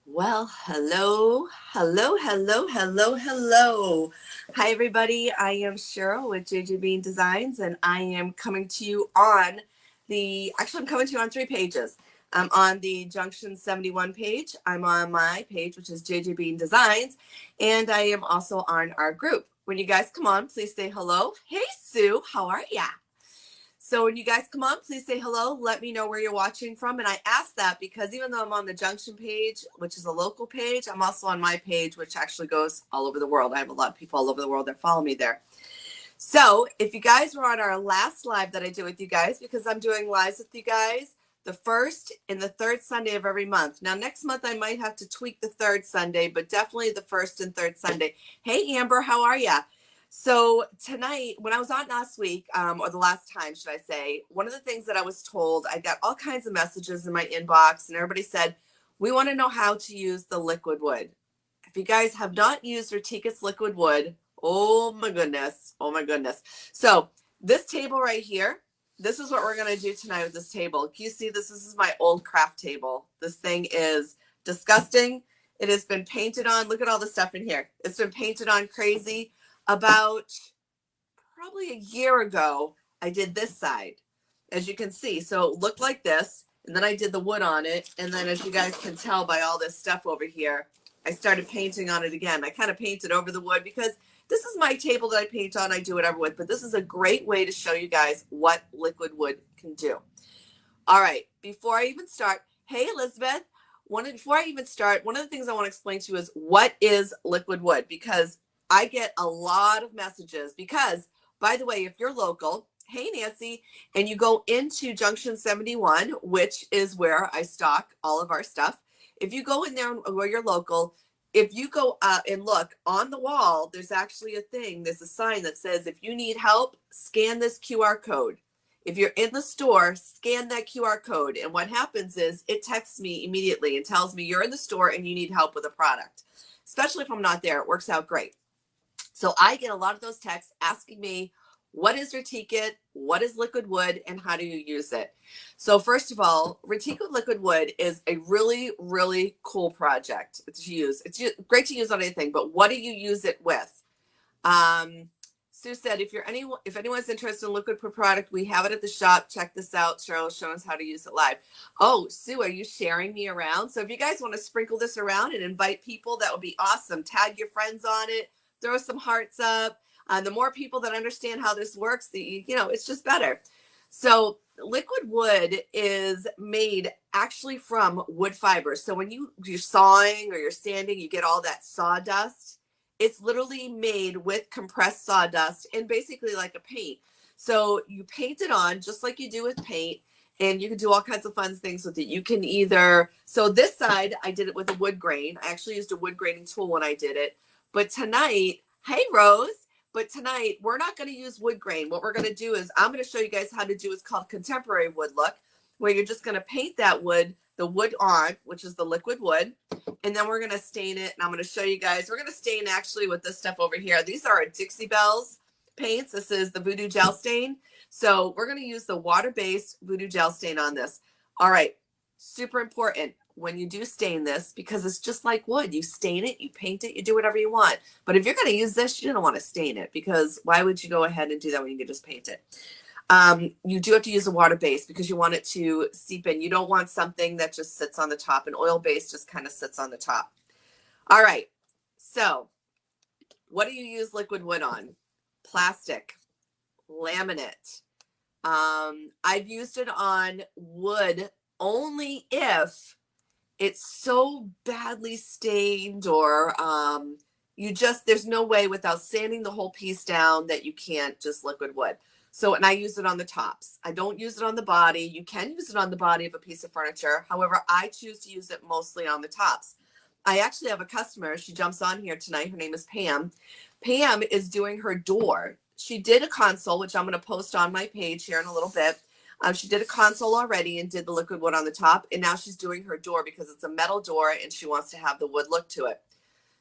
Well, hello, hello, hello, hello, hello. Hi, everybody. I am Cheryl with JJ Bean Designs, and I am coming to you on I'm coming to you on three pages. I'm on the Junction 71 page. I'm on my page, which is JJ Bean Designs, and I am also on our group. When you guys come on, please say hello. Hey, Sue, how are ya? So when you guys come on, please say hello. Let me know where you're watching from. And I ask that because even though I'm on the Junction page, which is a local page, I'm also on my page, which actually goes all over the world. I have a lot of people all over the world that follow me there. So if you guys were on our last live that I did with you guys, because I'm doing lives with you guys the first and the third Sunday of every month. Now, next month, I might have to tweak the third Sunday, but definitely the first and third Sunday. Hey, Amber, how are ya? So tonight, when I was on last week, or the last time, should I say, one of the things that I was told, I got all kinds of messages in my inbox, and everybody said, we want to know how to use the liquid wood. If you guys have not used Retique It Liquid Wood, oh my goodness, oh my goodness. So this table right here, this is what we're going to do tonight with this table. Can you see this? This is my old craft table. This thing is disgusting. It has been painted on. Look at all the stuff in here. It's been painted on crazy. About probably a year ago, I did this side, as you can see. So it looked like this, and then I did the wood on it. And then as you guys can tell by all this stuff over here, I started painting on it again. I kind of painted over the wood because this is my table that I paint on. I do whatever with, but this is a great way to show you guys what liquid wood can do. All right, before I even start, hey, Elizabeth, before I even start, one of the things I want to explain to you is what is liquid wood, because I get a lot of messages because, by the way, if you're local, hey, Nancy, and you go into Junction 71, which is where I stock all of our stuff. If you go in there where you're local, if you go and look on the wall, there's actually a thing. There's a sign that says, if you need help, scan this QR code. If you're in the store, scan that QR code. And what happens is it texts me immediately and tells me you're in the store and you need help with a product. Especially if I'm not there, it works out great. So I get a lot of those texts asking me, what is Retique It? What is liquid wood? And how do you use it? So first of all, Retique It Liquid Wood is a really, really cool project to use. It's great to use on anything, but what do you use it with? Sue said, if anyone's interested in liquid wood product, we have it at the shop. Check this out. Cheryl showing us how to use it live. Oh, Sue, are you sharing me around? So if you guys want to sprinkle this around and invite people, that would be awesome. Tag your friends on it. Throw some hearts up. The more people that understand how this works, it's just better. So liquid wood is made actually from wood fibers. So when you're sawing or you're sanding, you get all that sawdust. It's literally made with compressed sawdust and basically like a paint. So you paint it on just like you do with paint, and you can do all kinds of fun things with it. You can so this side, I did it with a wood grain. I actually used a wood graining tool when I did it. But tonight, hey, Rose, but tonight we're not going to use wood grain. What we're going to do is I'm going to show you guys how to do what's called contemporary wood look, where you're just going to paint that wood, the wood on, which is the liquid wood, and then we're going to stain it. And I'm going to show you guys, we're going to stain actually with this stuff over here. These are our Dixie Bells paints. This is the Voodoo Gel Stain. So we're going to use the water-based Voodoo Gel Stain on this. All right, super important when you do stain this, because it's just like wood. You stain it, you paint it, you do whatever you want. But if you're going to use this, you don't want to stain it, because why would you go ahead and do that when you can just paint it? You do have to use a water base because you want it to seep in. You don't want something that just sits on the top. An oil base just kind of sits on the top. All right. So what do you use liquid wood on? Plastic, laminate. I've used it on wood only if it's so badly stained, or there's no way without sanding the whole piece down that you can't just liquid wood. So, and I use it on the tops. I don't use it on the body. You can use it on the body of a piece of furniture. However, I choose to use it mostly on the tops. I actually have a customer. She jumps on here tonight. Her name is Pam. Pam is doing her door. She did a console, which I'm going to post on my page here in a little bit. She did a console already and did the liquid wood on the top. And now she's doing her door because it's a metal door and she wants to have the wood look to it.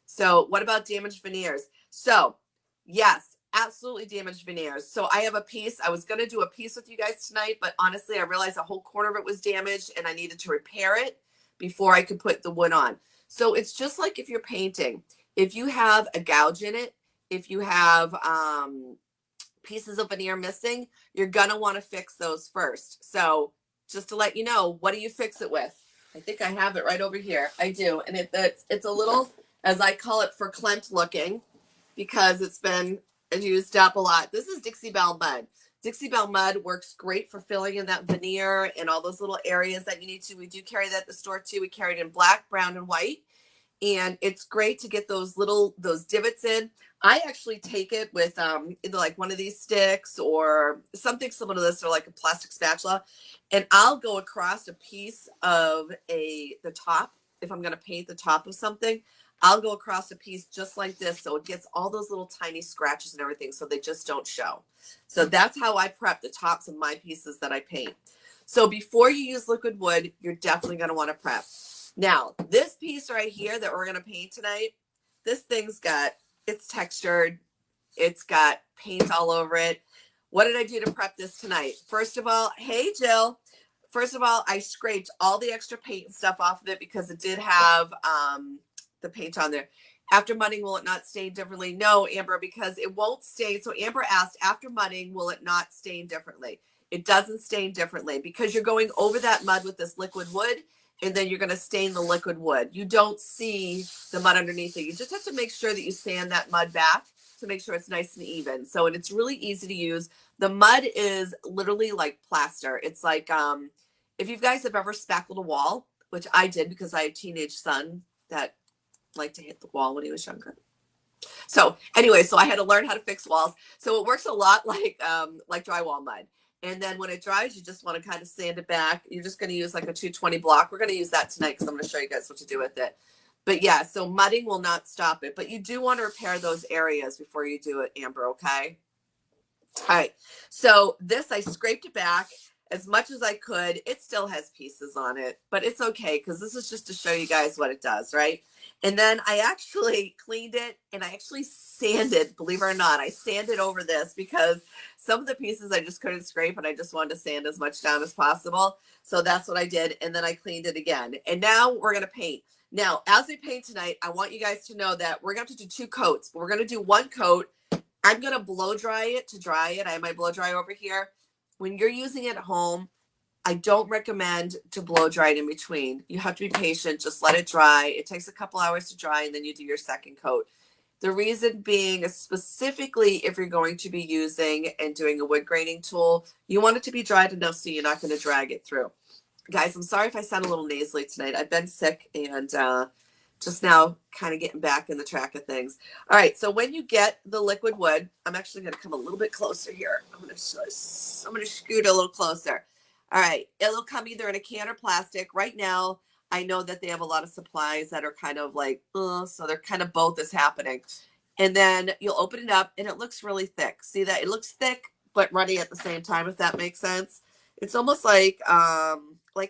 So what about damaged veneers? So yes, absolutely damaged veneers. So I have a piece. I was going to do a piece with you guys tonight, but honestly, I realized a whole corner of it was damaged and I needed to repair it before I could put the wood on. So it's just like if you're painting. If you have a gouge in it, if you have pieces of veneer missing, you're gonna want to fix those first. So just to let you know, what do you fix it with? I think I have it right over here. I do, and it's a little, as I call it, verklempt looking, because it's been used up a lot. This is Dixie Belle mud. Dixie Belle mud works great for filling in that veneer and all those little areas that you need to. We do carry that at the store too. We carry it in black, brown, and white. And it's great to get those divots in. I actually take it with either like one of these sticks or something similar to this, or like a plastic spatula, and I'll go across a piece of the top. If I'm going to paint the top of something, I'll go across a piece just like this, so it gets all those little tiny scratches and everything, so they just don't show. So that's how I prep the tops of my pieces that I paint. So before you use liquid wood, you're definitely going to want to prep. Now, this piece right here that we're going to paint tonight, this thing's it's textured. It's got paint all over it. What did I do to prep this tonight? First of all, hey, Jill. First of all, I scraped all the extra paint and stuff off of it because it did have the paint on there. After mudding, will it not stain differently? No, Amber, because it won't stain. So Amber asked, after mudding, will it not stain differently? It doesn't stain differently because you're going over that mud with this liquid wood, and then you're going to stain the liquid wood. You don't see the mud underneath it. You just have to make sure that you sand that mud back to make sure it's nice and even. So, and it's really easy to use. The mud is literally like plaster. It's like, if you guys have ever spackled a wall, which I did because I had a teenage son that liked to hit the wall when he was younger. So anyway, so I had to learn how to fix walls. So it works a lot like drywall mud. And then when it dries, you just want to kind of sand it back. You're just going to use like a 220 block. We're going to use that tonight because I'm going to show you guys what to do with it. But yeah, so mudding will not stop it. But you do want to repair those areas before you do it, Amber, okay? All right. So this, I scraped it back as much as I could. It still has pieces on it, but it's okay because this is just to show you guys what it does, right? And then I actually cleaned it and I actually sanded, believe it or not, I sanded over this because some of the pieces I just couldn't scrape and I just wanted to sand as much down as possible. So that's what I did. And then I cleaned it again. And now we're going to paint. Now, as we paint tonight, I want you guys to know that we're going to have to do 2 coats. But we're going to do 1 coat. I'm going to blow dry it to dry it. I have my blow dry over here. When you're using it at home, I don't recommend to blow dry it in between. You have to be patient. Just let it dry. It takes a couple hours to dry, and then you do your 2nd coat. The reason being is specifically if you're going to be using and doing a wood graining tool, you want it to be dried enough so you're not going to drag it through. Guys, I'm sorry if I sound a little nasally tonight. I've been sick and just now kind of getting back in the track of things. All right, so when you get the liquid wood, I'm actually going to come a little bit closer here. I'm going to scoot a little closer. All right, it'll come either in a can or plastic. Right now, I know that they have a lot of supplies that are kind of like, so they're kind of both is happening. And then you'll open it up and it looks really thick. See that? It looks thick, but runny at the same time, if that makes sense. It's almost like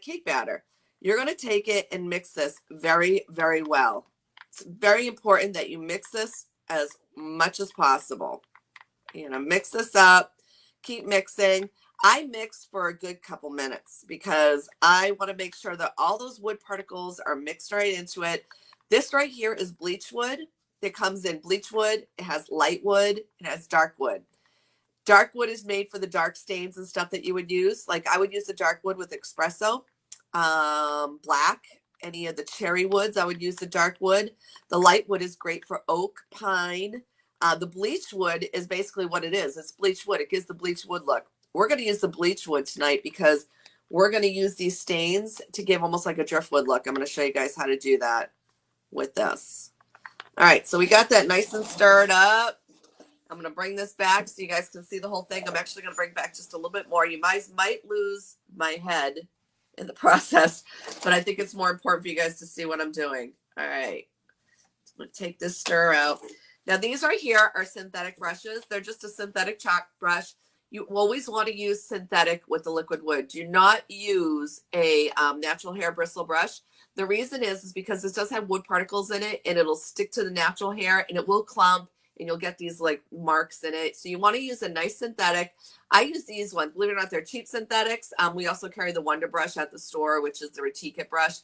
cake batter. You're going to take it and mix this very, very well. It's very important that you mix this as much as possible. You know, mix this up, keep mixing. I mix for a good couple minutes because I want to make sure that all those wood particles are mixed right into it. This right here is bleach wood. It comes in bleach wood. It has light wood. It has dark wood. Dark wood is made for the dark stains and stuff that you would use. Like I would use the dark wood with espresso. Black, any of the cherry woods, I would use the dark wood. The light wood is great for oak, pine. The bleach wood is basically what it is. It's bleach wood. It gives the bleach wood look. We're going to use the bleach wood tonight because we're going to use these stains to give almost like a driftwood look. I'm going to show you guys how to do that with this. All right, so we got that nice and stirred up. I'm going to bring this back so you guys can see the whole thing. I'm actually going to bring back just a little bit more. You might lose my head in the process, but I think it's more important for you guys to see what I'm doing. All right, I'm going to take this stir out. Now these right here are synthetic brushes. They're just a synthetic chalk brush. You always want to use synthetic with the liquid wood. Do not use a natural hair bristle brush. The reason is because this does have wood particles in it and it'll stick to the natural hair and it will clump and you'll get these like marks in it. So you want to use a nice synthetic. I use these ones. Believe it or not, they're cheap synthetics. We also carry the Wonder Brush at the store, which is the Retique It brush.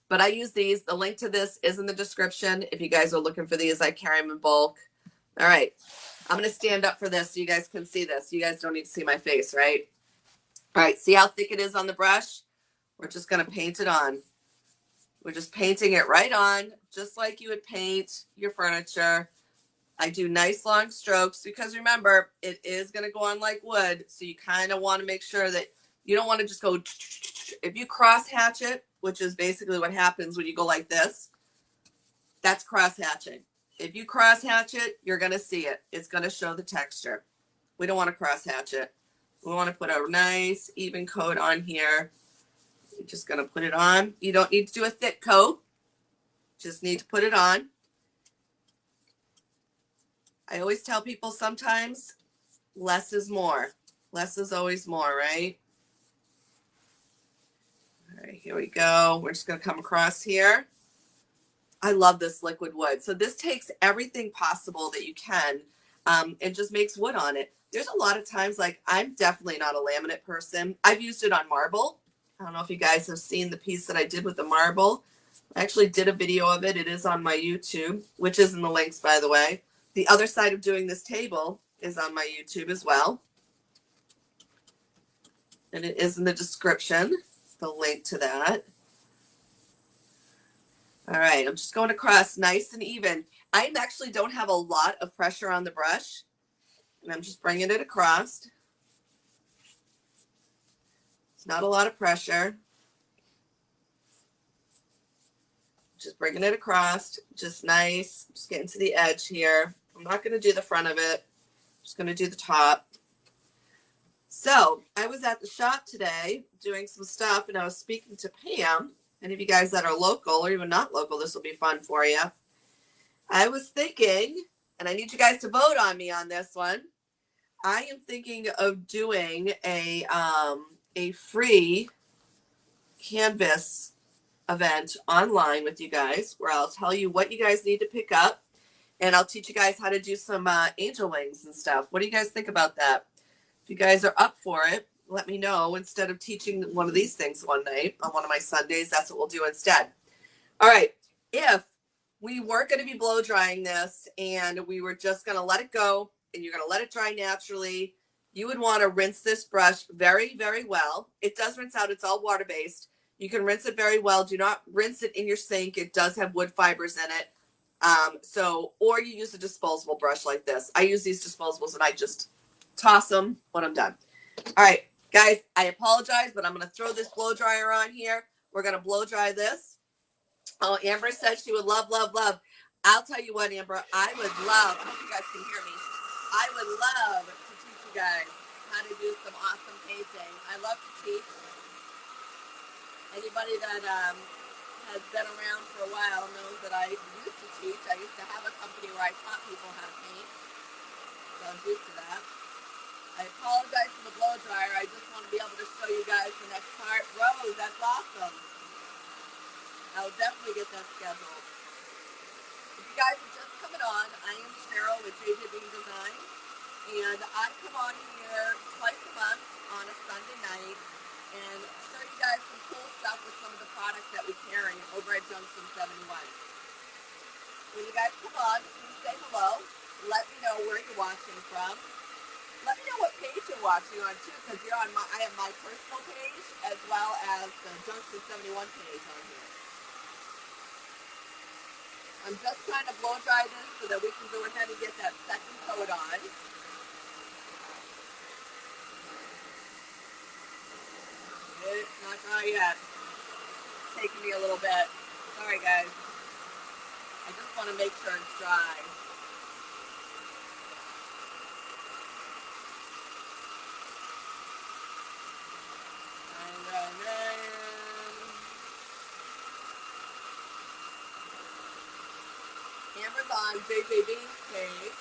But I use these. The link to this is in the description. If you guys are looking for these, I carry them in bulk. All right. I'm going to stand up for this so you guys can see this. You guys don't need to see my face, right? All right. See how thick it is on the brush? We're just going to paint it on. We're just painting it right on, just like you would paint your furniture. I do nice long strokes because remember, it is going to go on like wood. So you kind of want to make sure that you don't want to just go, if you cross hatch it, which is basically what happens when you go like this, that's cross hatching. If you cross hatch it, you're going to see it. It's going to show the texture. We don't want to cross hatch it. We want to put a nice even coat on here. You're just going to put it on. You don't need to do a thick coat. Just need to put it on. I always tell people sometimes less is more. Less is always more, right? All right, here we go. We're just going to come across here. I love this liquid wood. So this takes everything possible that you can and just makes wood on it. There's a lot of times, like I'm definitely not a laminate person. I've used it on marble. I don't know if you guys have seen the piece that I did with the marble. I actually did a video of it. It is on my YouTube, which is in the links, by the way. The other side of doing this table is on my YouTube as well. And it is in the description, the link to that. All right, I'm just going across nice and even. I actually don't have a lot of pressure on the brush. And I'm just bringing it across. It's not a lot of pressure. Just bringing it across, just nice. Just getting to the edge here. I'm not going to do the front of it. I'm just going to do the top. So I was at the shop today doing some stuff, and I was speaking to Pam. Any of you guys that are local or even not local, this will be fun for you. I was thinking, and I need you guys to vote on me on this one. I am thinking of doing a free canvas event online with you guys where I'll tell you what you guys need to pick up, and I'll teach you guys how to do some angel wings and stuff. What do you guys think about that? If you guys are up for it, let me know. Instead of teaching one of these things one night on one of my Sundays, that's what we'll do instead. All right. If we weren't going to be blow drying this and we were just going to let it go and you're going to let it dry naturally, you would want to rinse this brush very, very well. It does rinse out. It's all water-based. You can rinse it very well. Do not rinse it in your sink. It does have wood fibers in it. Or you use a disposable brush like this. I use these disposables and I just toss them when I'm done. All right, guys, I apologize, but I'm going to throw this blow dryer on here. We're going to blow dry this. Oh, Amber said she would love, love, love. I'll tell you what, Amber, I would love, I hope you guys can hear me. I would love to teach you guys how to do some awesome painting. I love to teach. Anybody that has been around for a while knows that I used to teach. I used to have a company where I taught people how to paint. So I'm used to that. I apologize for the blow dryer. I just want to be able to show you guys the next part. Rose, that's awesome. I'll definitely get that scheduled. If you guys are just coming on, I am Cheryl with JJ Bean Design. And I come on here twice a month on a Sunday night and show you guys some cool stuff with some of the products that we carry over at Junction 71. When you guys come on, please say hello. Let me know where you're watching from. Let me know what page you're watching on too, because you're on I have my personal page as well as the Junction 71 page on here. I'm just trying to blow dry this so that we can go ahead and get that second coat on. It's not dry yet. It's taking me a little bit. Sorry guys. I just want to make sure it's dry. Amber's on JJ Bean's page.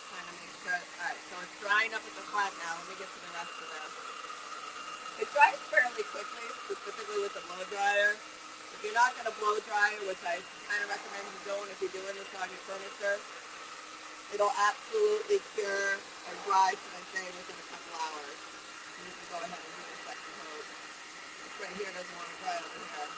Trying to make sure. Alright, so it's drying up at the front now. Let me get to the rest of this. It dries fairly quickly, specifically with the blow dryer. If you're not going to blow dry, which I kind of recommend you don't if you're doing this on your furniture, it'll absolutely cure or dry, should I say, within a couple hours. And you can go ahead and do the second coat. This right here doesn't want to dry over here.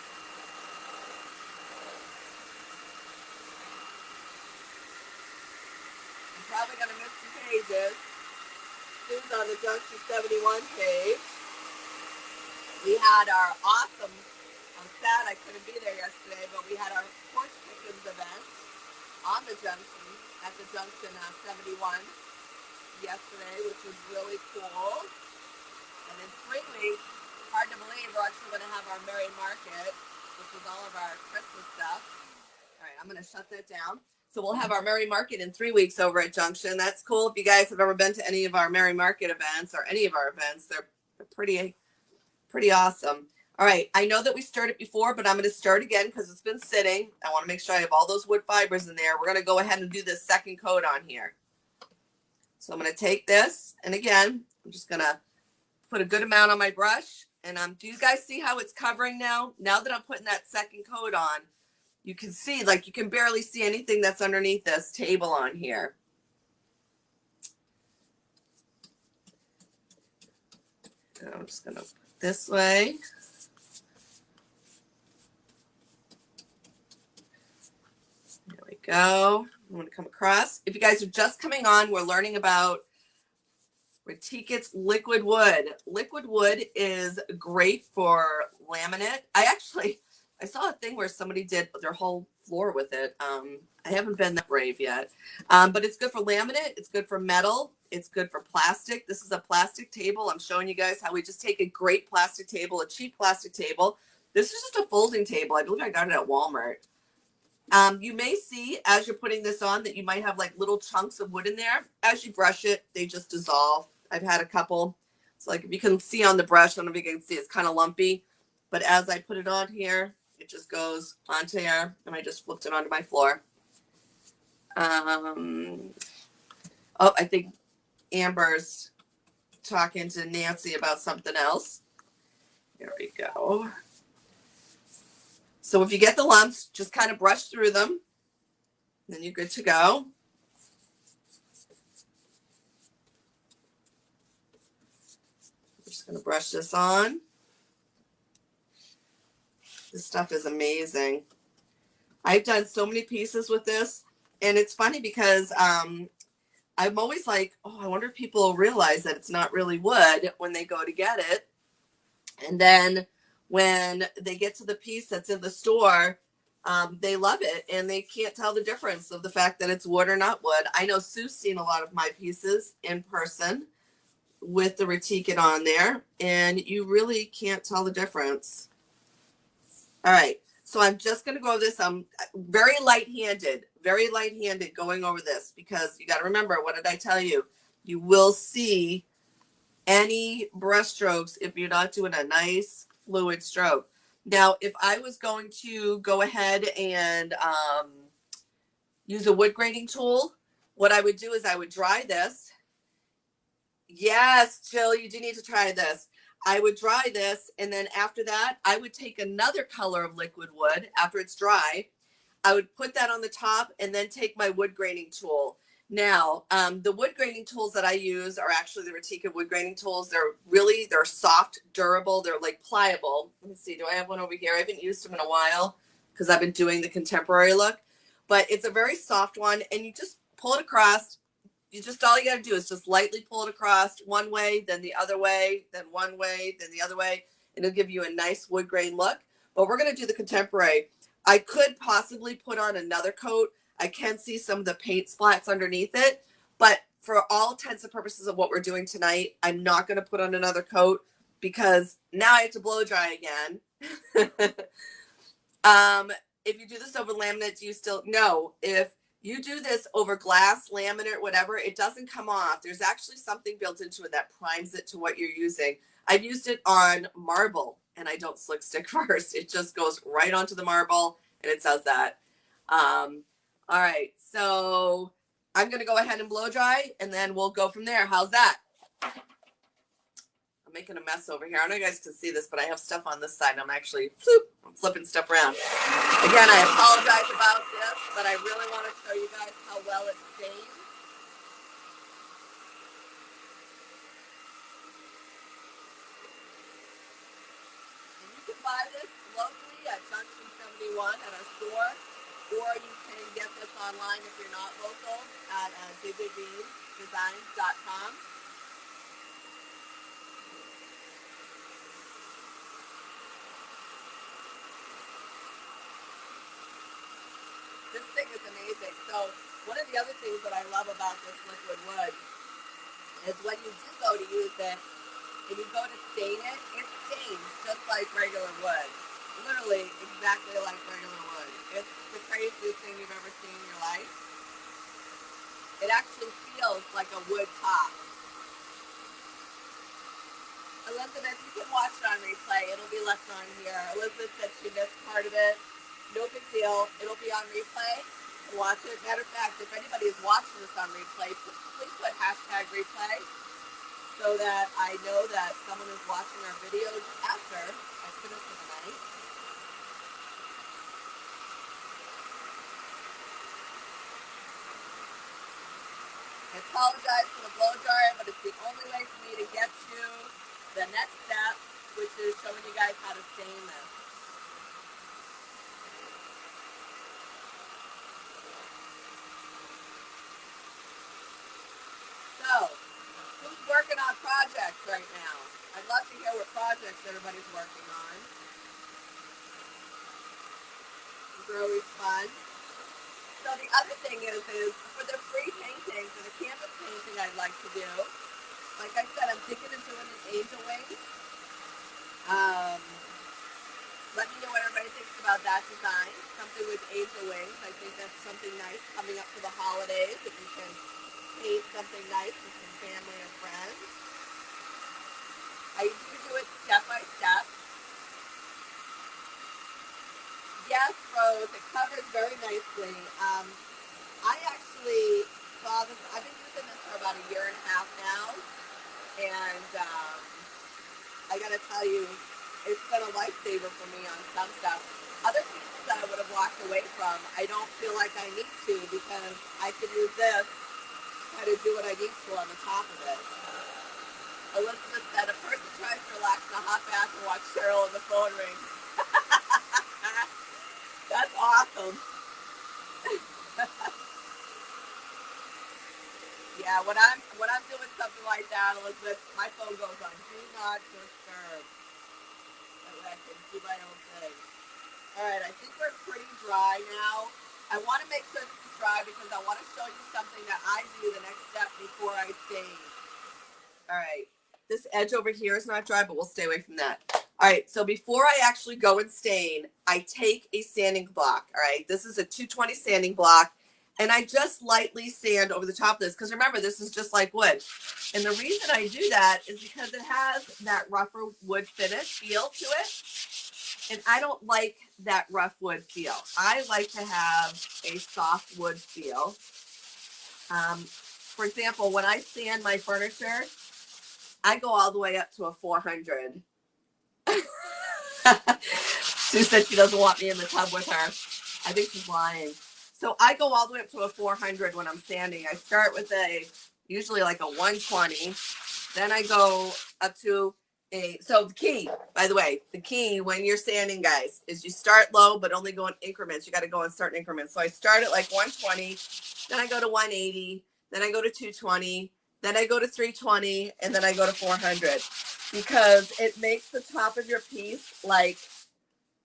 I'm probably going to miss some pages. Sue's on the Junction 71 page. We had our awesome, I'm sad I couldn't be there yesterday, but we had our porch pickings event on the Junction, at the Junction 71 yesterday, which was really cool. And in 3 weeks, hard to believe, we're actually going to have our Merry Market, which is all of our Christmas stuff. All right, I'm going to shut that down. So we'll have our Merry Market in 3 weeks over at Junction. That's cool. If you guys have ever been to any of our Merry Market events or any of our events, they're pretty awesome. All right, I know that we stirred it before, but I'm going to stir it again because it's been sitting. I want to make sure I have all those wood fibers in there. We're going to go ahead and do this second coat on here. So I'm going to take this, and again, I'm just going to put a good amount on my brush. And do you guys see how it's covering now? Now that I'm putting that second coat on, you can see, like, you can barely see anything that's underneath this table on here. And I'm just going to put this way. There we go. I'm going to come across. If you guys are just coming on, we're learning about Retique It Liquid Wood. Liquid wood is great for laminate. I saw a thing where somebody did their whole floor with it. I haven't been that brave yet. But it's good for laminate. It's good for metal. It's good for plastic. This is a plastic table. I'm showing you guys how we just take a great plastic table, a cheap plastic table. This is just a folding table. I believe I got it at Walmart. You may see as you're putting this on that you might have like little chunks of wood in there. As you brush it, they just dissolve. I've had a couple. So like if you can see on the brush, I don't know if you can see, it's kind of lumpy. But as I put it on here, it just goes onto here, and I just flipped it onto my floor. Oh, I think Amber's talking to Nancy about something else. There we go. So if you get the lumps, just kind of brush through them, then you're good to go. I'm just going to brush this on. This stuff is amazing. I've done so many pieces with this, and it's funny because I'm always like, oh, I wonder if people will realize that it's not really wood when they go to get it. And then when they get to the piece that's in the store, they love it, and they can't tell the difference of the fact that it's wood or not wood. I know Sue's seen a lot of my pieces in person with the Retique It on there, and you really can't tell the difference. All right, so I'm just going to go over this. I'm very light-handed going over this because you got to remember, what did I tell you? You will see any brush strokes if you're not doing a nice fluid stroke. Now, if I was going to go ahead and use a wood grating tool, what I would do is I would dry this. Yes, Jill, you do need to try this. I would dry this, and then after that, I would take another color of liquid wood after it's dry. I would put that on the top and then take my wood grating tool. Now, the wood grating tools that I use are actually the Retique It wood grating tools. They're soft, durable. They're like pliable. Let me see. Do I have one over here? I haven't used them in a while because I've been doing the contemporary look. But it's a very soft one, and you just pull it across. All you got to do is just lightly pull it across one way, then the other way, then one way, then the other way. And it'll give you a nice wood grain look. But we're going to do the contemporary. I could possibly put on another coat. I can see some of the paint splats underneath it, but for all intents and purposes of what we're doing tonight, I'm not going to put on another coat because now I have to blow dry again. If you do this over laminate, do you still? No. If you do this over glass, laminate, whatever, it doesn't come off. There's actually something built into it that primes it to what you're using. I've used it on marble, and I don't slick stick first. It just goes right onto the marble, and it says that. All right, so I'm going to go ahead and blow dry, and then we'll go from there. How's that? I'm making a mess over here. I don't know if you guys can see this, but I have stuff on this side. I'm flipping stuff around. Again, I apologize about this, but I really want to show you guys how well it stains. buy this locally at Junction 71 at our store, or you can get this online if you're not local at jjbeansdesigns.com. This thing is amazing. So one of the other things that I love about this liquid wood is when you do go to use it and you go to stain it, it stains just like regular wood. Literally exactly like regular wood. It's the craziest thing you've ever seen in your life. It actually feels like a wood top. Elizabeth, you can watch it on replay. It'll be left on here. Elizabeth said she missed part of it. No big deal. It'll be on replay. Watch it. Matter of fact, if anybody is watching this on replay, please put hashtag replay so that I know that someone is watching our videos after I finish for the night. I apologize for the blow dryer, but it's the only way for me to get to the next step, which is showing you guys how to stain this. So, who's working on projects right now? I'd love to hear what projects everybody's working on. These are always fun. So the other thing is for the free painting, for the canvas painting I'd like to do, like I said, I'm thinking of doing an angel wings. Let me know what everybody thinks about that design. Something with angel wings. I think that's something nice coming up for the holidays. If you can paint something nice with some family and friends. I usually do it step by step. Yes, Rose, it covers very nicely. I actually saw this, I've been using this for about 1.5 years now, and I gotta tell you, it's been a lifesaver for me on some stuff. Other pieces that I would have walked away from, I don't feel like I need to, because I can use this to kind of do what I need to on the top of it. Elizabeth said, a person tries to relax in a hot bath and watch Cheryl and the phone rings. That's awesome. Yeah, when I'm doing something like that, Elizabeth, my phone goes on do not disturb. That way I can do my own thing. All right, I think we're pretty dry now. I want to make sure this is dry because I want to show you something that I do the next step before I stain. All right, this edge over here is not dry, but we'll stay away from that. All right, so before I actually go and stain, I take a sanding block. All right, this is a 220 sanding block, and I just lightly sand over the top of this because remember, this is just like wood. And the reason I do that is because it has that rougher wood finish feel to it, and I don't like that rough wood feel. I like to have a soft wood feel. For example, when I sand my furniture, I go all the way up to a 400. Sue said she doesn't want me in the tub with her. I think she's lying. So I go all the way up to a 400 when I'm sanding. I start with usually like a 120. Then I go up to so the key, by the way, the key when you're sanding, guys, is you start low, but only go in increments. You got to go in certain increments. So I start at like 120, then I go to 180, then I go to 220, then I go to 320, and then I go to 400. Because it makes the top of your piece like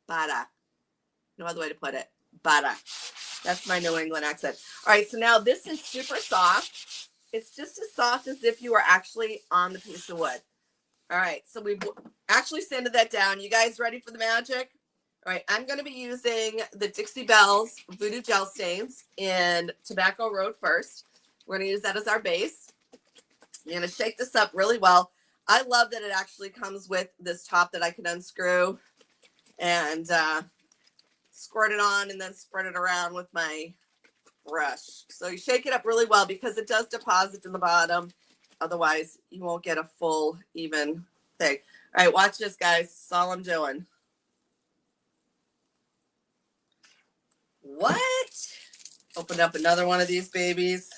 butter. No other way to put it. Butter. That's my New England accent. All right, so now this is super soft. It's just as soft as if you were actually on the piece of wood. All right, so we've actually sanded that down. You guys ready for the magic? All right, I'm going to be using the Dixie Belle's Voodoo Gel Stains in Tobacco Road first. We're going to use that as our base. I'm going to shake this up really well. I love that it actually comes with this top that I can unscrew and squirt it on and then spread it around with my brush. So you shake it up really well because it does deposit in the bottom. Otherwise, you won't get a full, even thing. All right, watch this, guys. That's all I'm doing. What? Opened up another one of these babies.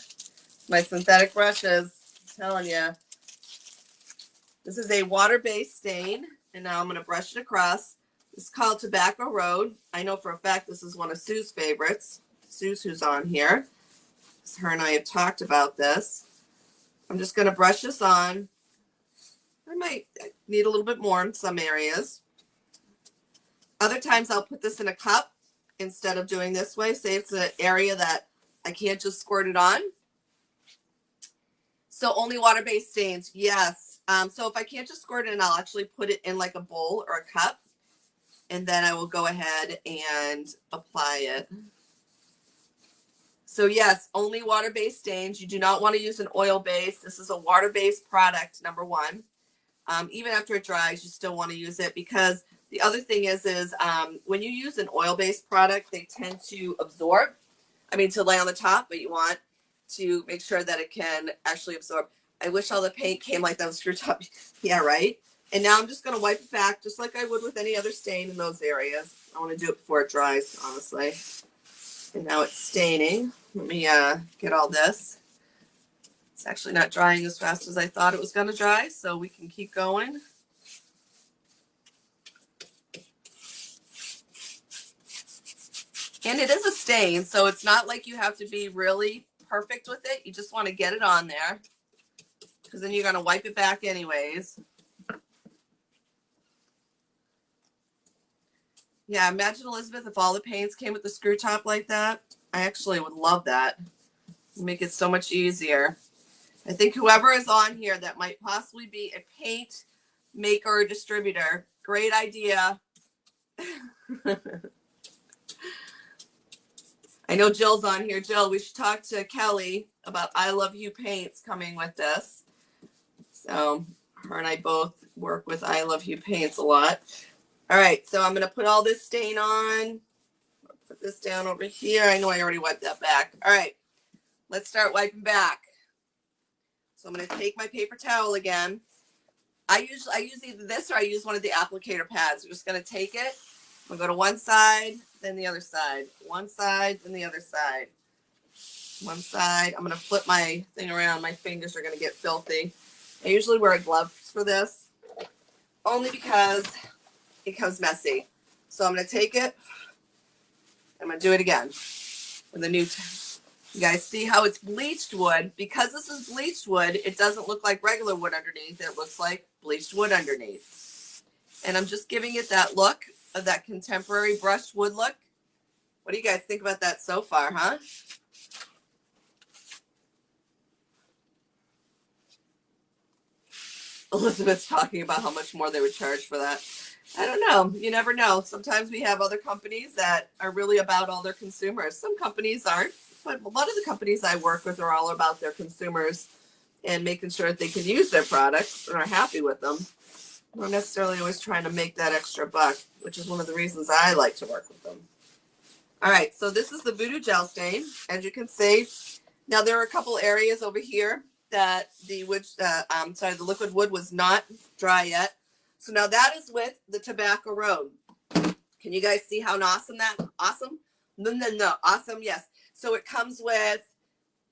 My synthetic brushes. I'm telling you. This is a water-based stain, and now I'm going to brush it across. It's called Tobacco Road. I know for a fact this is one of Sue's favorites. Sue's who's on here. Her and I have talked about this. I'm just going to brush this on. I might need a little bit more in some areas. Other times I'll put this in a cup instead of doing this way. Say it's an area that I can't just squirt it on. So only water-based stains, yes. So if I can't just squirt it in, I'll actually put it in like a bowl or a cup. And then I will go ahead and apply it. So yes, only water-based stains. You do not want to use an oil-based. This is a water-based product, number one. Even after it dries, you still want to use it because the other thing is when you use an oil-based product, they tend to absorb. I mean, to lay on the top, but you want to make sure that it can actually absorb. I wish all the paint came like that was screwed up. Yeah, right? And now I'm just going to wipe it back just like I would with any other stain in those areas. I want to do it before it dries, honestly. And now it's staining. Let me get all this. It's actually not drying as fast as I thought it was going to dry, so we can keep going. And it is a stain, so it's not like you have to be really perfect with it. You just want to get it on there because then you're going to wipe it back anyways. Yeah, imagine, Elizabeth, if all the paints came with the screw top like that. I actually would love that. Make it so much easier. I think whoever is on here that might possibly be a paint maker or distributor, great idea. I know Jill's on here. Jill, we should talk to Kelly about I Love You Paints coming with this. So her and I both work with I Love You Paints a lot. All right, so I'm going to put all this stain on. Put this down over here. I know I already wiped that back. All right, let's start wiping back. So I'm going to take my paper towel again. I use either this or I use one of the applicator pads. I'm just going to take it. I'm going to go to one side, then the other side. One side, then the other side. One side. I'm going to flip my thing around. My fingers are going to get filthy. I usually wear gloves for this, only because it comes messy. So I'm going to take it. I'm going to do it again with a new. You guys see how it's bleached wood? Because this is bleached wood, it doesn't look like regular wood underneath. It looks like bleached wood underneath. And I'm just giving it that look of that contemporary brushed wood look. What do you guys think about that so far, huh? Elizabeth's talking about how much more they would charge for that. I don't know. You never know. Sometimes we have other companies that are really about all their consumers. Some companies aren't, but a lot of the companies I work with are all about their consumers and making sure that they can use their products and are happy with them. We're not necessarily always trying to make that extra buck, which is one of the reasons I like to work with them. All right, so this is the Voodoo Gel Stain, as you can see. Now there are a couple areas over here that the liquid wood was not dry yet. So now that is with the Tobacco Road. Can you guys see how awesome that? Awesome? No. Awesome, yes. So it comes with,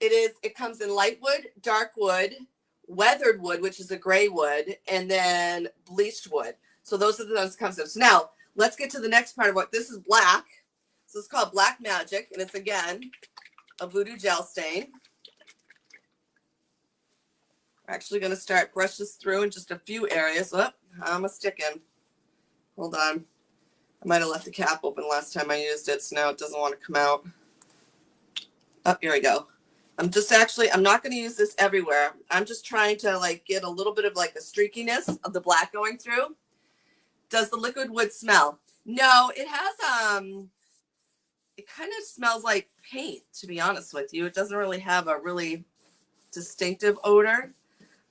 it comes in light wood, dark wood, weathered wood, which is a gray wood, and then bleached wood. So those are the ones that comes in. So now let's get to the next part of what this is. Black. So it's called Black Magic, and it's again a Voodoo Gel Stain. We're actually going to start brush this through in just a few areas. Oh, I'm a sticking. Hold on. I might have left the cap open last time I used it, so now it doesn't want to come out. Oh, here we go. I'm not going to use this everywhere. I'm just trying to get a little bit of a streakiness of the black going through. Does the liquid wood smell? No, it has, it kind of smells like paint, to be honest with you. It doesn't really have a really distinctive odor,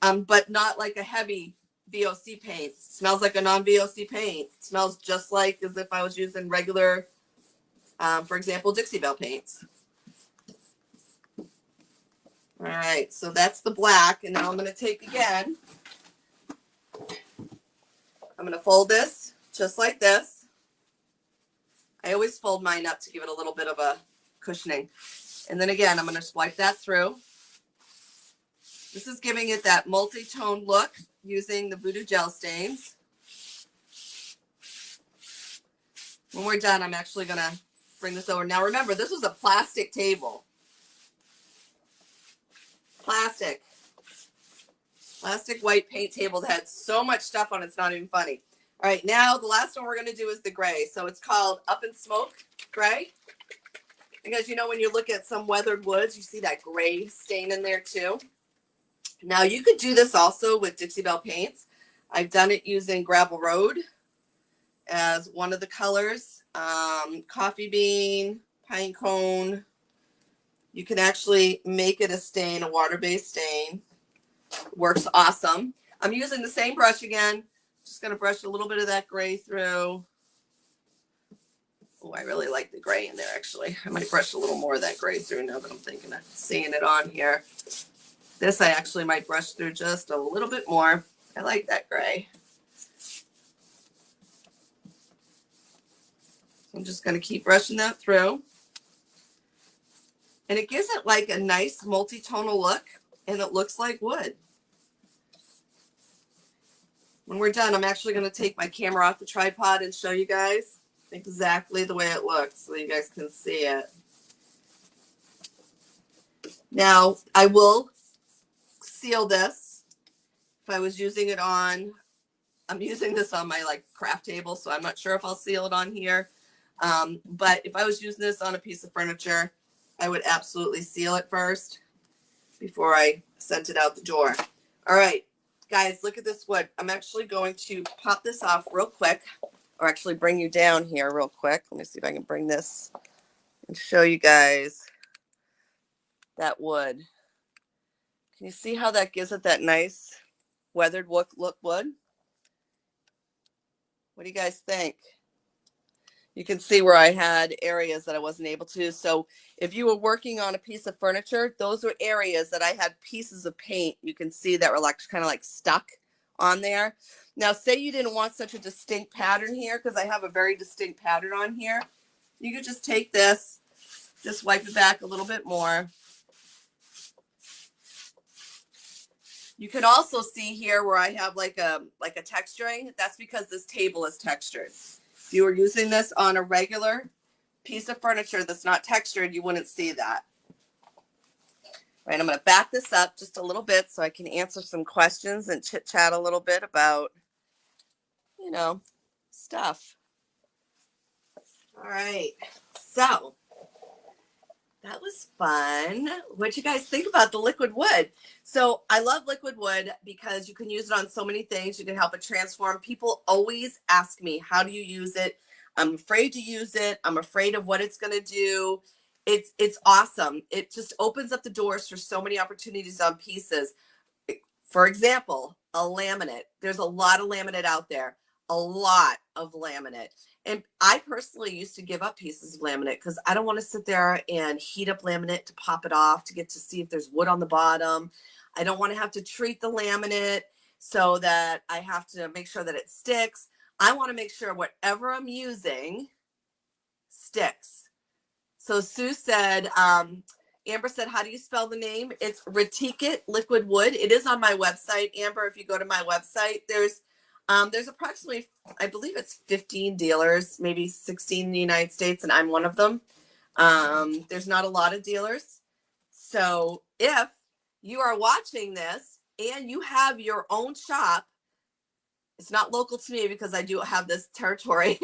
but not like a heavy VOC paint. It smells like a non-VOC paint. It smells just like as if I was using regular, for example, Dixie Belle paints. All right, so that's the black, and now I'm going to take again. I'm going to fold this just like this. I always fold mine up to give it a little bit of a cushioning. And then again, I'm going to swipe that through. This is giving it that multi-tone look using the Voodoo Gel Stains. When we're done, I'm actually going to bring this over. Now, remember, this was a plastic table. Plastic white paint table that had so much stuff on it, it's not even funny. All right, now the last one we're going to do is the gray. So it's called Up in Smoke Gray. Because, you know, when you look at some weathered woods, you see that gray stain in there too. Now, you could do this also with Dixie Belle paints. I've done it using Gravel Road as one of the colors. Coffee bean, pine cone. You can actually make it a stain, a water-based stain. Works awesome. I'm using the same brush again. Just going to brush a little bit of that gray through. Oh, I really like the gray in there, actually. I might brush a little more of that gray through now that I'm thinking of seeing it on here. This I actually might brush through just a little bit more. I like that gray. I'm just going to keep brushing that through. And it gives it like a nice multi-tonal look, and it looks like wood. When we're done, I'm actually going to take my camera off the tripod and show you guys exactly the way it looks so you guys can see it. Now, I will seal this. If I was using it on, I'm using this on my like craft table, so I'm not sure if I'll seal it on here. But if I was using this on a piece of furniture, I would absolutely seal it first before I sent it out the door. All right, guys, look at this wood. I'm actually going to pop this off real quick, or actually bring you down here real quick. Let me see if I can bring this and show you guys that wood. Can you see how that gives it that nice weathered look wood? What do you guys think? You can see where I had areas that I wasn't able to. So if you were working on a piece of furniture, those were areas that I had pieces of paint, you can see, that were like kind of like stuck on there. Now, say you didn't want such a distinct pattern here, because I have a very distinct pattern on here. You could just take this, just wipe it back a little bit more. You can also see here where I have like a texturing. That's because this table is textured. If you were using this on a regular piece of furniture that's not textured, you wouldn't see that. All right, I'm going to back this up just a little bit so I can answer some questions and chit chat a little bit about, you know, stuff. All right, so that was fun. What'd you guys think about the liquid wood? So I love liquid wood because you can use it on so many things. You can help it transform. People always ask me, how do you use it? I'm afraid to use it. I'm afraid of what it's going to do. It's awesome. It just opens up the doors for so many opportunities on pieces. For example, a laminate. There's a lot of laminate out there. A lot of laminate. And I personally used to give up pieces of laminate because I don't want to sit there and heat up laminate to pop it off to get to see if there's wood on the bottom. I don't want to have to treat the laminate so that I have to make sure that it sticks. I want to make sure whatever I'm using sticks. So Sue said, Amber said, how do you spell the name? It's Retique It Liquid Wood. It is on my website, Amber. If you go to my website, there's approximately, I believe it's 15 dealers, maybe 16 in the United States, and I'm one of them. There's not a lot of dealers. So if you are watching this and you have your own shop, it's not local to me because I do have this territory,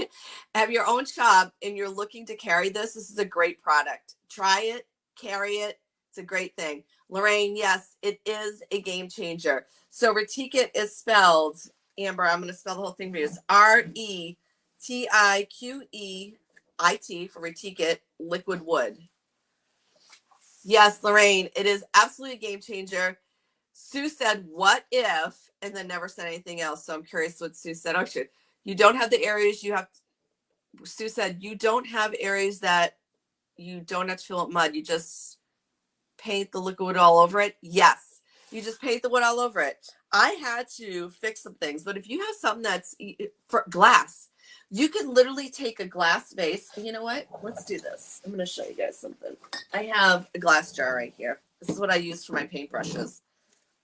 have your own shop and you're looking to carry this, this is a great product. Try it, carry it. It's a great thing. Lorraine, yes, it is a game changer. So Retique It is spelled, Amber, I'm going to spell the whole thing for you. It's Retiqueit for Retique It Liquid Wood. Yes, Lorraine, it is absolutely a game changer. Sue said, what if, and then never said anything else. So I'm curious what Sue said. Oh, shit. You don't have the areas you have. Sue said, you don't have areas that you don't have to fill up mud. You just paint the liquid wood all over it. Yes. You just paint the wood all over it. I had to fix some things, but if you have something that's for glass, you can literally take a glass vase. And you know what? Let's do this. I'm going to show you guys something. I have a glass jar right here. This is what I use for my paintbrushes.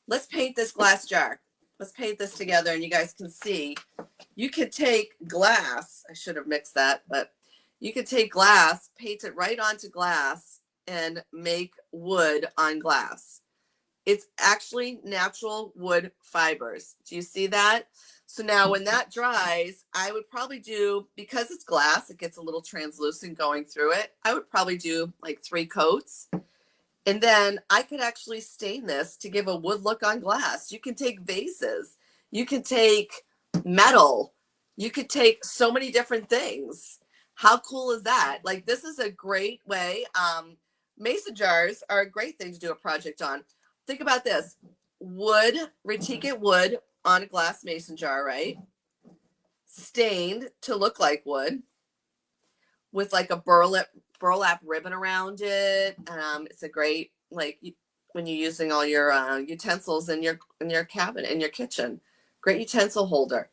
Let's paint this glass jar. Let's paint this together and you guys can see. You could take glass. I should have mixed that, but You could take glass, paint it right onto glass, and make wood on glass. It's actually natural wood fibers. Do you see that? So now when that dries, I would probably do, because it's glass, it gets a little translucent going through it. I would probably do like 3 coats. And then I could actually stain this to give a wood look on glass. You can take vases. You can take metal. You could take so many different things. How cool is that? Like, this is a great way. Mason jars are a great thing to do a project on. Think about this. Wood, Retique It wood on a glass mason jar, right? Stained to look like wood with like a burlap ribbon around it. It's a great, like, when you're using all your utensils in your cabinet, in your kitchen. Great utensil holder.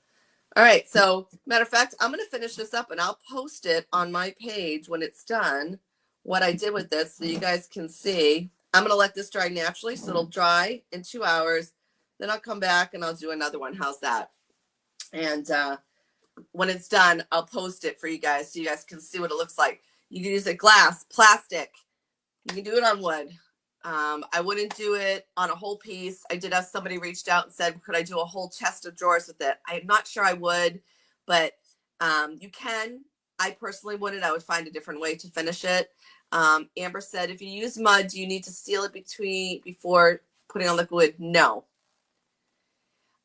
All right, so matter of fact, I'm going to finish this up and I'll post it on my page when it's done, what I did with this, so you guys can see. I'm going to let this dry naturally, so it'll dry in 2 hours. Then I'll come back and I'll do another one. How's that? And when it's done, I'll post it for you guys so you guys can see what it looks like. You can use it glass, plastic. You can do it on wood. I wouldn't do it on a whole piece. I did have somebody reached out and said, could I do a whole chest of drawers with it? I'm not sure I would, but you can. I personally wouldn't. I would find a different way to finish it. Amber said, if you use mud, do you need to seal it before putting on liquid? No.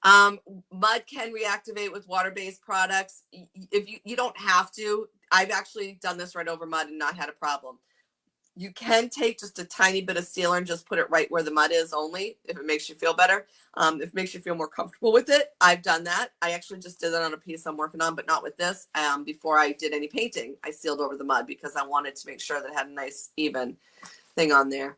Mud can reactivate with water-based products. If you don't have to. I've actually done this right over mud and not had a problem. You can take just a tiny bit of sealer and just put it right where the mud is only, if it makes you feel better. If it makes you feel more comfortable with it. I've done that. I actually just did that on a piece I'm working on, but not with this. Before I did any painting, I sealed over the mud because I wanted to make sure that it had a nice, even thing on there.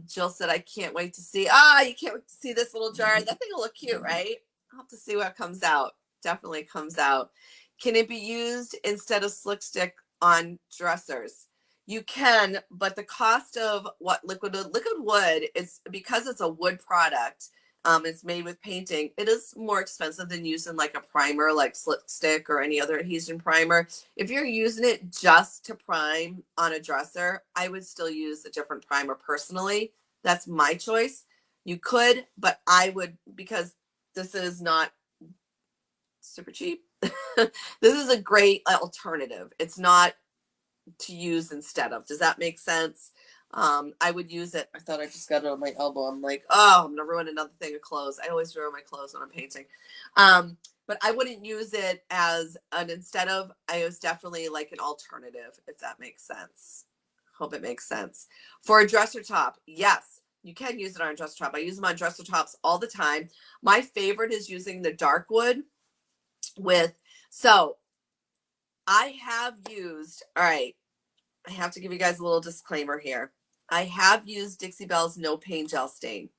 Jill said, I can't wait to see. You can't wait to see this little jar. That thing will look cute, right? I'll have to see what comes out. Definitely comes out. Can it be used instead of slick stick on dressers? You can, but the cost of what liquid wood is, because it's a wood product, it's made with painting, it is more expensive than using like a primer like slip stick or any other adhesion primer. If you're using it just to prime on a dresser, I would still use a different primer personally. That's my choice. You could, but I would, because this is not super cheap. This is a great alternative. It's not to use instead of. Does that make sense? I would use it. I thought I just got it on my elbow. I'm like, oh, I'm gonna ruin another thing of clothes. I always ruin my clothes when I'm painting. But I wouldn't use it as an instead of. I was definitely like an alternative, if that makes sense. Hope it makes sense. For a dresser top, yes, you can use it on a dresser top. I use them on dresser tops all the time. My favorite is using the dark wood with, so I have used, all right, I have to give you guys a little disclaimer here. I have used Dixie Belle's No Pain Gel Stain.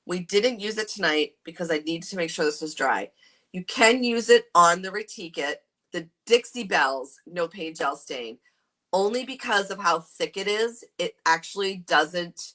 We didn't use it tonight because I needed to make sure this was dry. You can use it on the Retique It, the Dixie Belle's No Pain Gel Stain, only because of how thick it is. It actually doesn't,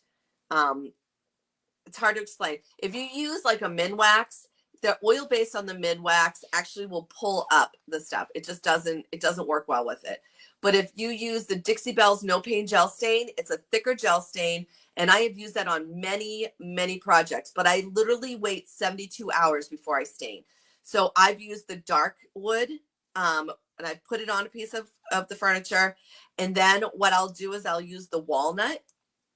it's hard to explain. If you use like a Minwax, the oil based on the Minwax actually will pull up the stuff. It just doesn't, it doesn't work well with it. But if you use the Dixie Belle's No Pain Gel Stain, it's a thicker gel stain. And I have used that on many, many projects, but I literally wait 72 hours before I stain. So I've used the dark wood, and I've put it on a piece of the furniture. And then what I'll do is I'll use the walnut,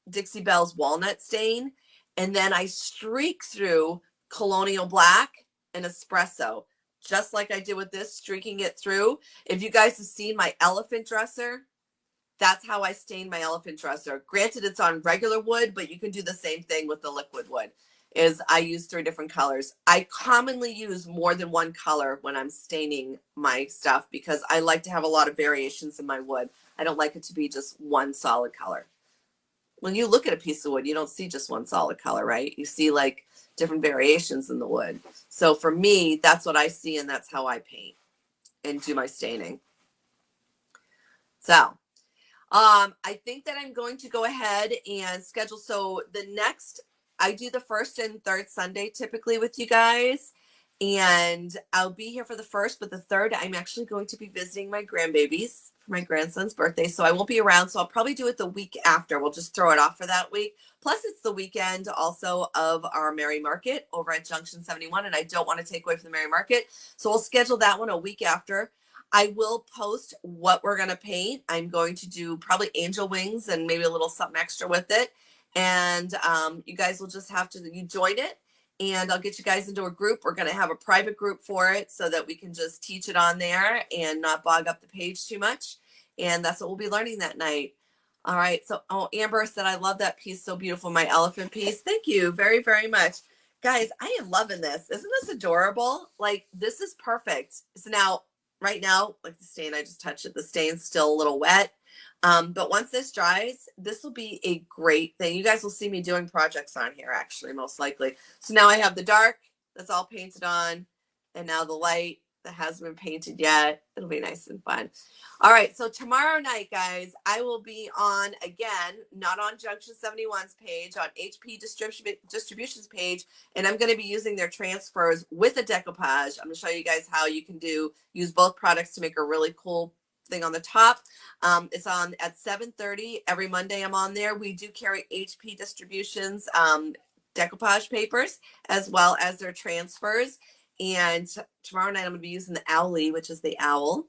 Dixie Belle's walnut stain. And then I streak through Colonial Black and Espresso, just like I did with this, streaking it through. If you guys have seen my elephant dresser, that's how I stain my elephant dresser. Granted, it's on regular wood, but you can do the same thing with the liquid wood. Is I use 3 different colors. I commonly use more than one color when I'm staining my stuff because I like to have a lot of variations in my wood. I don't like it to be just one solid color. When you look at a piece of wood, you don't see just one solid color, right? You see like different variations in the wood. So for me, that's what I see, and that's how I paint and do my staining. So I think that I'm going to go ahead and schedule. So the next, I do the first and third Sunday typically with you guys. And I'll be here for the 1st, but the 3rd, I'm actually going to be visiting my grandbabies for my grandson's birthday. So I won't be around. So I'll probably do it the week after. We'll just throw it off for that week. Plus, it's the weekend also of our Merry Market over at Junction 71. And I don't want to take away from the Merry Market. So we'll schedule that one a week after. I will post what we're going to paint. I'm going to do probably angel wings and maybe a little something extra with it. And you guys will just have to, you join it. And I'll get you guys into a group. We're going to have a private group for it so that we can just teach it on there and not bog up the page too much. And that's what we'll be learning that night. All right. So, oh, Amber said, I love that piece. So beautiful. My elephant piece. Thank you very, very much. Guys, I am loving this. Isn't this adorable? Like, this is perfect. So now, right now, like the stain, I just touched it. The stain's still a little wet. But once this dries, this will be a great thing. You guys will see me doing projects on here, actually, most likely. So now I have the dark that's all painted on, and now the light that hasn't been painted yet. It'll be nice and fun. All right, so tomorrow night, guys, I will be on, again, not on Junction 71's page, on HP Distribution's page, and I'm going to be using their transfers with a decoupage. I'm going to show you guys how you can use both products to make a really cool thing on the top. It's on at 7:30 every Monday. I'm on there. We do carry HP Distribution's decoupage papers as well as their transfers. And tomorrow night I'm going to be using the owlie, which is the owl,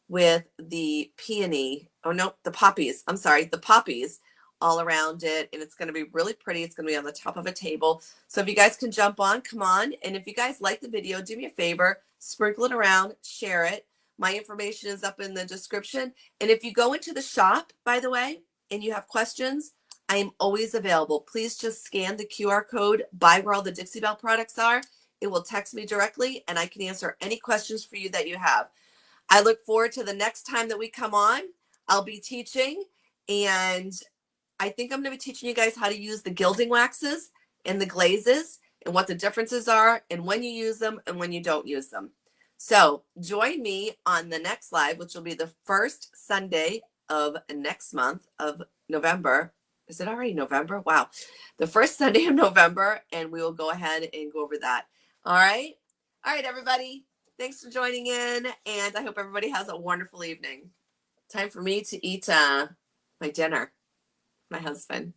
with the peony. Oh no, the poppies. I'm sorry, the poppies all around it, and it's going to be really pretty. It's going to be on the top of a table. So if you guys can jump on, come on. And if you guys like the video, do me a favor, sprinkle it around, share it. My information is up in the description. And if you go into the shop, by the way, and you have questions, I am always available. Please just scan the QR code by where all the Dixie Belle products are. It will text me directly, and I can answer any questions for you that you have. I look forward to the next time that we come on. I'll be teaching, and I think I'm going to be teaching you guys how to use the gilding waxes and the glazes and what the differences are and when you use them and when you don't use them. So join me on the next live, which will be the first Sunday of next month of November. Is it already November? Wow. The first Sunday of November, and we will go ahead and go over that. All right. All right, everybody. Thanks for joining in, and I hope everybody has a wonderful evening. Time for me to eat my dinner. My husband.